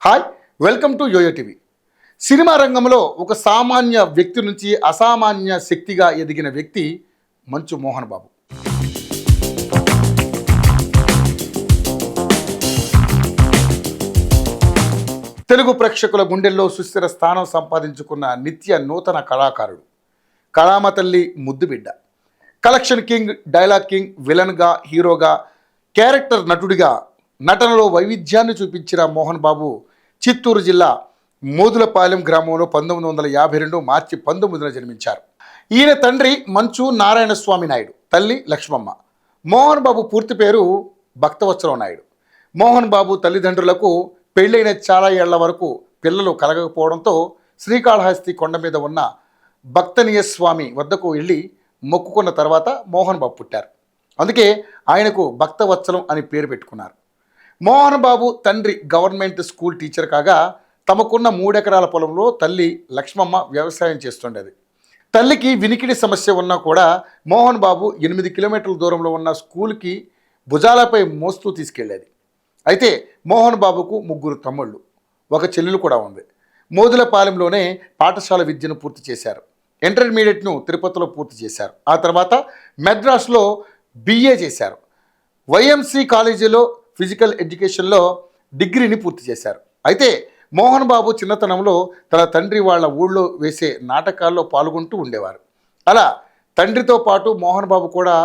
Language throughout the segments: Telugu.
Hi, welcome to YoYo TV. Cinema రంగంలో ఒక సామాన్య వ్యక్తి నుంచి అసామాన్య శక్తిగా ఎదిగిన వ్యక్తి మంచు మోహన్ బాబు. తెలుగు ప్రేక్షకుల గుండెల్లో సుస్థిర స్థానం సంపాదించుకున్న నిత్య నూతన కళాకారుడు, కళామ తల్లి ముద్దుబిడ్డ, కలెక్షన్ కింగ్, డైలాగ్ కింగ్, విలన్గా, హీరోగా, క్యారెక్టర్ నటుడిగా నటనలో వైవిధ్యాన్ని చూపించిన మోహన్ బాబు చిత్తూరు జిల్లా మోదులపాలెం గ్రామంలో 1952 మార్చి 19న జన్మించారు. ఈయన తండ్రి మంచు నారాయణ స్వామి నాయుడు, తల్లి లక్ష్మమ్మ. మోహన్ బాబు పూర్తి పేరు భక్తవత్సలం నాయుడు. మోహన్ బాబు తల్లిదండ్రులకు పెళ్ళైన చాలా ఏళ్ల వరకు పిల్లలు కలగకపోవడంతో శ్రీకాళహస్తి కొండ మీద ఉన్న భక్తనీయ స్వామి వద్దకు వెళ్ళి మొక్కుకున్న తర్వాత మోహన్ బాబు పుట్టారు. అందుకే ఆయనకు భక్తవత్సలం అని పేరు పెట్టుకున్నారు. మోహన్ బాబు తండ్రి గవర్నమెంట్ స్కూల్ టీచర్ కాగా తమకున్న 3 ఎకరాల పొలంలో తల్లి లక్ష్మమ్మ వ్యవసాయం చేస్తుండేది. తల్లికి వినికిడి సమస్య ఉన్నా కూడా మోహన్ బాబు 8 కిలోమీటర్ల దూరంలో ఉన్న స్కూల్కి భుజాలపై మోస్తూ తీసుకెళ్లేది. అయితే మోహన్ బాబుకు 3 తమ్ముళ్ళు, 1 చెల్లెలు కూడా ఉంది. మోదులపాలెంలోనే పాఠశాల విద్యను పూర్తి చేశారు. ఇంటర్మీడియట్ను తిరుపతిలో పూర్తి చేశారు. ఆ తర్వాత మెడ్రాస్లో BA చేశారు. YMC కాలేజీలో ఫిజికల్ ఎడ్యుకేషన్లో డిగ్రీని పూర్తి చేశారు. అయితే మోహన్ బాబు చిన్నతనంలో తన తండ్రి వాళ్ళ ఊళ్ళో వేసే నాటకాల్లో పాల్గొంటూ ఉండేవారు. అలా తండ్రితో పాటు మోహన్ బాబు కూడా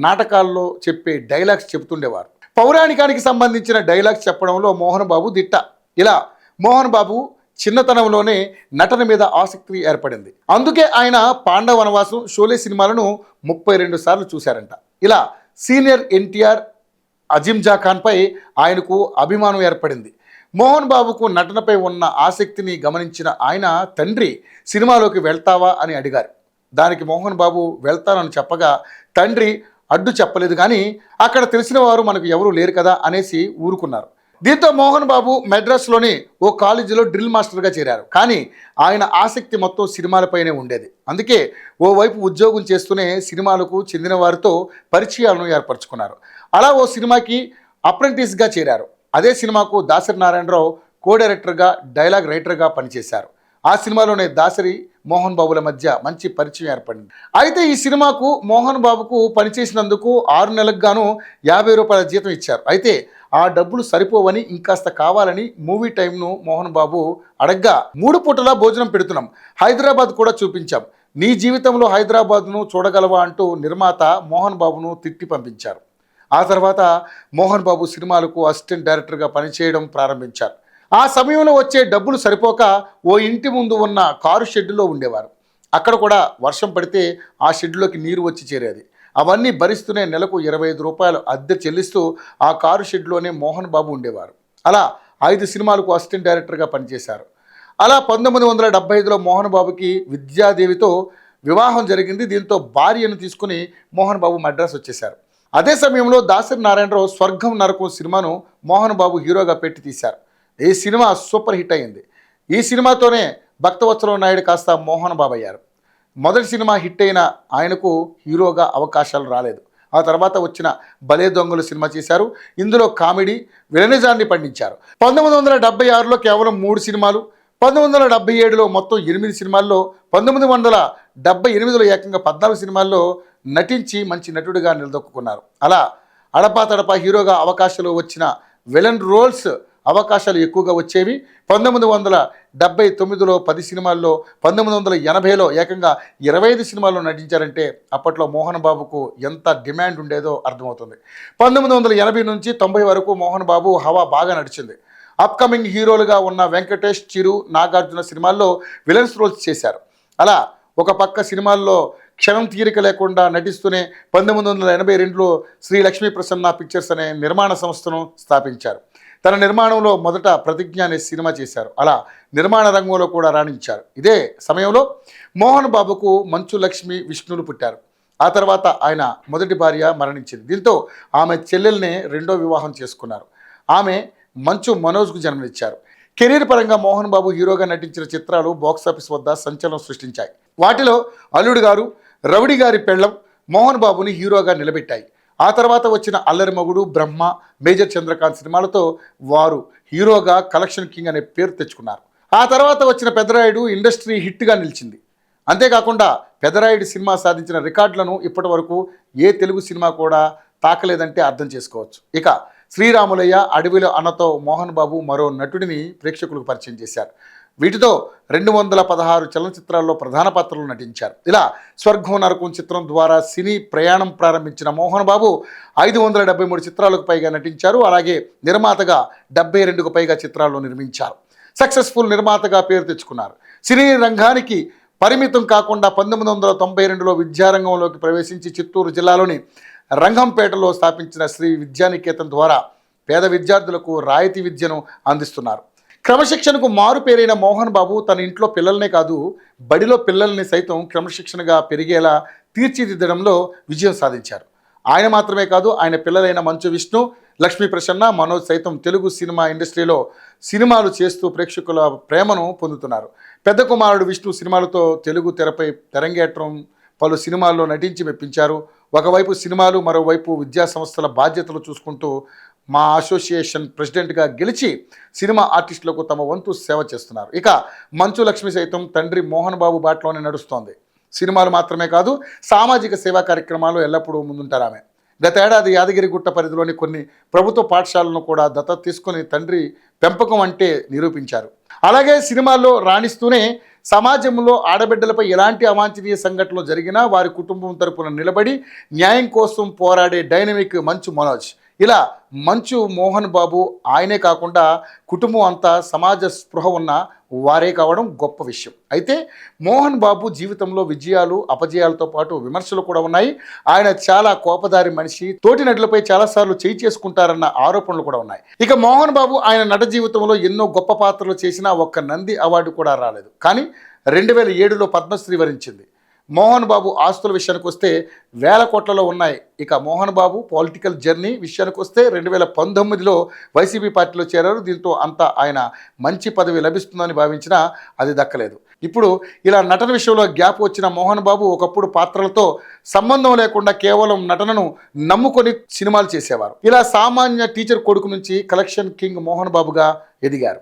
నాటకాల్లో చెప్పే డైలాగ్స్ చెబుతుండేవారు. పౌరాణికానికి సంబంధించిన డైలాగ్స్ చెప్పడంలో మోహన్ బాబు దిట్ట. ఇలా మోహన్ బాబు చిన్నతనంలోనే నటన మీద ఆసక్తి ఏర్పడింది. అందుకే ఆయన పాండవ వనవాసం, షోలే సినిమాలను 32 సార్లు చూశారంట. ఇలా సీనియర్ NTR, అజింజా ఖాన్పై ఆయనకు అభిమానం ఏర్పడింది. మోహన్ బాబుకు నటనపై ఉన్న ఆసక్తిని గమనించిన ఆయన తండ్రి సినిమాలోకి వెళ్తావా అని అడిగారు. దానికి మోహన్ బాబు వెళ్తానని చెప్పగా తండ్రి అడ్డు చెప్పలేదు, కానీ అక్కడ తెలిసిన వారు మనకు ఎవరూ లేరు కదా అనేసి ఊరుకున్నారు. దీంతో మోహన్ బాబు మెడ్రాస్లోని ఓ కాలేజీలో డ్రిల్ మాస్టర్గా చేరారు. కానీ ఆయన ఆసక్తి మొత్తం సినిమాలపైనే ఉండేది. అందుకే ఓవైపు ఉద్యోగం చేస్తూనే సినిమాలకు చెందిన వారితో పరిచయాలను ఏర్పరచుకున్నారు. అలా ఓ సినిమాకి అప్రెంటిస్గా చేరారు. అదే సినిమాకు దాసరి నారాయణరావు కో డైరెక్టర్గా, డైలాగ్ రైటర్గా పనిచేశారు. ఆ సినిమాలోనే దాసరి, మోహన్ బాబుల మధ్య మంచి పరిచయం ఏర్పడింది. అయితే ఈ సినిమాకు మోహన్ బాబుకు పనిచేసినందుకు 6 నెలలకు గాను 50 రూపాయల జీతం ఇచ్చారు. అయితే ఆ డబ్బులు సరిపోవని ఇంకాస్త కావాలని మూవీ టైంను మోహన్ బాబు అడగ్గా 3 పూటలా భోజనం పెడుతున్నాం, హైదరాబాద్ కూడా చూపించాం, నీ జీవితంలో హైదరాబాద్ను చూడగలవా అంటూ నిర్మాత మోహన్ బాబును తిట్టి పంపించారు. ఆ తర్వాత మోహన్ బాబు సినిమాలకు అసిస్టెంట్ డైరెక్టర్గా పనిచేయడం ప్రారంభించారు. ఆ సమయంలో వచ్చే డబ్బులు సరిపోక ఓ ఇంటి ముందు ఉన్న కారు షెడ్డులో ఉండేవారు. అక్కడ కూడా వర్షం పడితే ఆ షెడ్లోకి నీరు వచ్చి చేరేది. అవన్నీ భరిస్తూనే నెలకు 25 రూపాయలు అద్దె చెల్లిస్తూ ఆ కారు షెడ్లోనే మోహన్ బాబు ఉండేవారు. అలా 5 సినిమాలకు అసిస్టెంట్ డైరెక్టర్గా పనిచేశారు. అలా 1975లో మోహన్ బాబుకి విద్యాదేవితో వివాహం జరిగింది. దీంతో భార్యను తీసుకుని మోహన్ బాబు మద్రాసు వచ్చేశారు. అదే సమయంలో దాసరి నారాయణరావు స్వర్గం నరకం సినిమాను మోహన్ బాబు హీరోగా పెట్టి తీశారు. ఈ సినిమా సూపర్ హిట్ అయింది. ఈ సినిమాతోనే భక్తవత్సలం నాయుడు కాస్త మోహన్ బాబు అయ్యారు. మొదటి సినిమా హిట్ అయిన ఆయనకు హీరోగా అవకాశాలు రాలేదు. ఆ తర్వాత వచ్చిన భలే దొంగలు సినిమా చేశారు. ఇందులో కామెడీ, విలనిజాన్ని పండించారు. 1976లో కేవలం 3 సినిమాలు, 1977లో మొత్తం 8 సినిమాల్లో, 1978లో ఏకంగా 14 సినిమాల్లో నటించి మంచి నటుడిగా నిలదొక్కున్నారు. అలా అడపాతడపా హీరోగా అవకాశాలు వచ్చిన విలన్ రోల్స్ అవకాశాలు ఎక్కువగా వచ్చేవి. 1979లో 10 సినిమాల్లో, 1980లో ఏకంగా 25 సినిమాల్లో నటించారంటే అప్పట్లో మోహన్ బాబుకు ఎంత డిమాండ్ ఉండేదో అర్థమవుతుంది. 1980 నుంచి 90 వరకు మోహన్ బాబు హవా బాగా నడిచింది. అప్కమింగ్ హీరోలుగా ఉన్న వెంకటేష్, చిరు, నాగార్జున సినిమాల్లో విలన్స్ రోల్స్ చేశారు. అలా ఒక పక్క సినిమాల్లో క్షణం తీరిక లేకుండా నటిస్తూనే 1982లో శ్రీ లక్ష్మీ ప్రసన్న పిక్చర్స్ అనే నిర్మాణ సంస్థను స్థాపించారు. తన నిర్మాణంలో మొదట ప్రతిజ్ఞ అనే సినిమా చేశారు. అలా నిర్మాణ రంగంలో కూడా రాణించారు. ఇదే సమయంలో మోహన్ బాబుకు మంచు లక్ష్మి, విష్ణులు పుట్టారు. ఆ తర్వాత ఆయన మొదటి భార్య మరణించింది. దీంతో ఆమె చెల్లెల్నే 2వ వివాహం చేసుకున్నారు. ఆమె మంచు మనోజ్కు జన్మనిచ్చారు. కెరీర్ పరంగా మోహన్ బాబు హీరోగా నటించిన చిత్రాలు బాక్సాఫీస్ వద్ద సంచలనం సృష్టించాయి. వాటిలో అల్లుడు గారు, రౌడీ గారి పెళ్ళం మోహన్ బాబుని హీరోగా నిలబెట్టాయి. ఆ తర్వాత వచ్చిన అల్లరి మగుడు, బ్రహ్మ, మేజర్ చంద్రకాంత్ సినిమాలతో వారు హీరోగా కలెక్షన్ కింగ్ అనే పేరు తెచ్చుకున్నారు. ఆ తర్వాత వచ్చిన పెద్దరాయుడు ఇండస్ట్రీ హిట్గా నిలిచింది. అంతేకాకుండా పెద్దరాయుడు సినిమా సాధించిన రికార్డులను ఇప్పటి వరకు ఏ తెలుగు సినిమా కూడా తాకలేదంటే అర్థం చేసుకోవచ్చు. ఇక శ్రీరాములయ్య, అడవిలో అన్నతో మోహన్ బాబు మరో నటుడిని ప్రేక్షకులకు పరిచయం చేశారు. వీటితో 216 చలనచిత్రాల్లో ప్రధాన పాత్రలు నటించారు. ఇలా స్వర్గం నరకం చిత్రం ద్వారా సినీ ప్రయాణం ప్రారంభించిన మోహన్ బాబు 573 చిత్రాలకు పైగా నటించారు. అలాగే నిర్మాతగా 72కు పైగా చిత్రాల్లో నిర్మించారు. సక్సెస్ఫుల్ నిర్మాతగా పేరు తెచ్చుకున్నారు. సినీ రంగానికి పరిమితం కాకుండా 1992లో విద్యారంగంలోకి ప్రవేశించి చిత్తూరు జిల్లాలోని రంగంపేటలో స్థాపించిన శ్రీ విద్యానికేతన్ ద్వారా పేద విద్యార్థులకు రాయితీ విద్యను అందిస్తున్నారు. క్రమశిక్షణకు మారు పేరైన మోహన్ బాబు తన ఇంట్లో పిల్లలనే కాదు, బడిలో పిల్లల్ని సైతం క్రమశిక్షణగా పెరిగేలా తీర్చిదిద్దడంలో విజయం సాధించారు. ఆయన మాత్రమే కాదు, ఆయన పిల్లలైన మంచు విష్ణు, లక్ష్మీ ప్రసన్న, మనోజ్ సైతం తెలుగు సినిమా ఇండస్ట్రీలో సినిమాలు చేస్తూ ప్రేక్షకుల ప్రేమను పొందుతున్నారు. పెద్ద కుమారుడు విష్ణు సినిమాలతో తెలుగు తెరపై తెరంగేట్రం, పలు సినిమాల్లో నటించి మెప్పించారు. ఒకవైపు సినిమాలు, మరోవైపు విద్యా సంస్థల బాధ్యతలు చూసుకుంటూ మా అసోసియేషన్ ప్రెసిడెంట్గా గెలిచి సినిమా ఆర్టిస్టులకు తమ వంతు సేవ చేస్తున్నారు. ఇక మంచు లక్ష్మి సైతం తండ్రి మోహన్ బాబు బాటలోనే నడుస్తోంది. సినిమాలు మాత్రమే కాదు, సామాజిక సేవా కార్యక్రమాలు ఎల్లప్పుడూ ముందుంటారు ఆమె. గతేడాది యాదగిరిగుట్ట పరిధిలోని కొన్ని ప్రభుత్వ పాఠశాలను కూడా దత్తత తీసుకుని తండ్రి పెంపకం అంటే నిరూపించారు. అలాగే సినిమాల్లో రాణిస్తూనే సమాజంలో ఆడబిడ్డలపై ఎలాంటి అవాంఛనీయ సంఘటనలు జరిగినా వారి కుటుంబం తరపున నిలబడి న్యాయం కోసం పోరాడే డైనమిక్ మంచు మనోజ్. ఇలా మంచు మోహన్ బాబు ఆయనే కాకుండా కుటుంబం అంతా సమాజ స్పృహ ఉన్న వారే కావడం గొప్ప విషయం. అయితే మోహన్ బాబు జీవితంలో విజయాలు, అపజయాలతో పాటు విమర్శలు కూడా ఉన్నాయి. ఆయన చాలా కోపదారి మనిషి, తోటి నటులపై చాలాసార్లు చేయి చేసుకుంటారన్న ఆరోపణలు కూడా ఉన్నాయి. ఇక మోహన్ బాబు ఆయన నట జీవితంలో ఎన్నో గొప్ప పాత్రలు చేసినా ఒక్క నంది అవార్డు కూడా రాలేదు. కానీ 2007లో పద్మశ్రీ వరించింది. మోహన్ బాబు ఆస్తుల విషయానికి వస్తే వేల కోట్లలో ఉన్నాయి. ఇక మోహన్ బాబు పొలిటికల్ జర్నీ విషయానికి వస్తే 2019లో వైసీపీ పార్టీలో చేరారు. దీంతో అంతా ఆయన మంచి పదవి లభిస్తుందని భావించినా అది దక్కలేదు. ఇప్పుడు ఇలా నటన విషయంలో గ్యాప్ వచ్చిన మోహన్ బాబు ఒకప్పుడు పాత్రలతో సంబంధం లేకుండా కేవలం నటనను నమ్ముకొని సినిమాలు చేసేవారు. ఇలా సామాన్య టీచర్ కొడుకు నుంచి కలెక్షన్ కింగ్ మోహన్ బాబుగా ఎదిగారు.